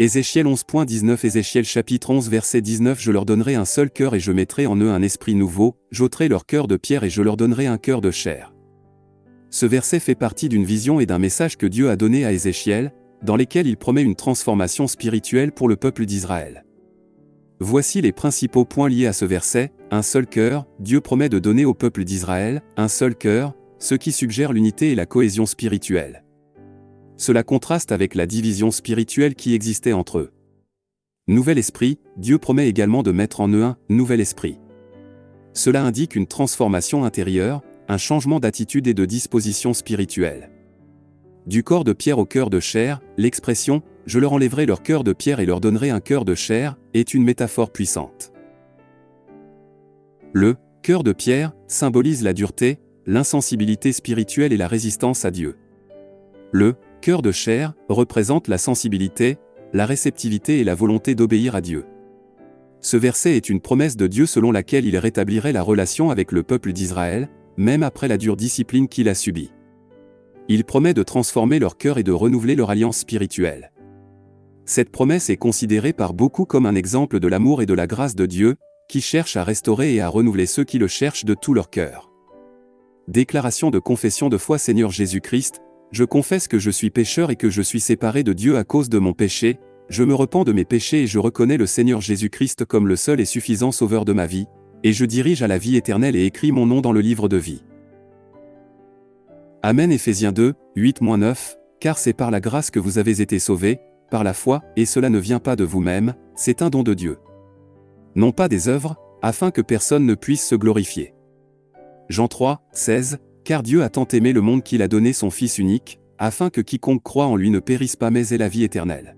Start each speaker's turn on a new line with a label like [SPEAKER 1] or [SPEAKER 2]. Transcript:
[SPEAKER 1] Ézéchiel 11.19 Ézéchiel chapitre 11 verset 19 Je leur donnerai un seul cœur et je mettrai en eux un esprit nouveau, j'ôterai leur cœur de pierre et je leur donnerai un cœur de chair. Ce verset fait partie d'une vision et d'un message que Dieu a donné à Ézéchiel, dans lesquels il promet une transformation spirituelle pour le peuple d'Israël. Voici les principaux points liés à ce verset. Un seul cœur, Dieu promet de donner au peuple d'Israël, un seul cœur, ce qui suggère l'unité et la cohésion spirituelle. Cela contraste avec la division spirituelle qui existait entre eux. Nouvel esprit, Dieu promet également de mettre en eux un nouvel esprit. Cela indique une transformation intérieure, un changement d'attitude et de disposition spirituelle. Du corps de pierre au cœur de chair, l'expression « je leur enlèverai leur cœur de pierre et leur donnerai un cœur de chair » est une métaphore puissante. Le « cœur de pierre » symbolise la dureté, l'insensibilité spirituelle et la résistance à Dieu. Le « cœur de chair » représente la sensibilité, la réceptivité et la volonté d'obéir à Dieu. Ce verset est une promesse de Dieu selon laquelle il rétablirait la relation avec le peuple d'Israël, même après la dure discipline qu'il a subie. Il promet de transformer leur cœur et de renouveler leur alliance spirituelle. Cette promesse est considérée par beaucoup comme un exemple de l'amour et de la grâce de Dieu, qui cherche à restaurer et à renouveler ceux qui le cherchent de tout leur cœur. Déclaration de confession de foi Seigneur Jésus-Christ, je confesse que je suis pécheur et que je suis séparé de Dieu à cause de mon péché, je me repens de mes péchés et je reconnais le Seigneur Jésus-Christ comme le seul et suffisant sauveur de ma vie, et je dirige à la vie éternelle et écris mon nom dans le livre de vie. Amen. Éphésiens 2, 8-9, car c'est par la grâce que vous avez été sauvés, par la foi, et cela ne vient pas de vous-même, c'est un don de Dieu. Non pas des œuvres, afin que personne ne puisse se glorifier. Jean 3, 16, car Dieu a tant aimé le monde qu'il a donné son Fils unique, afin que quiconque croit en lui ne périsse pas mais ait la vie éternelle.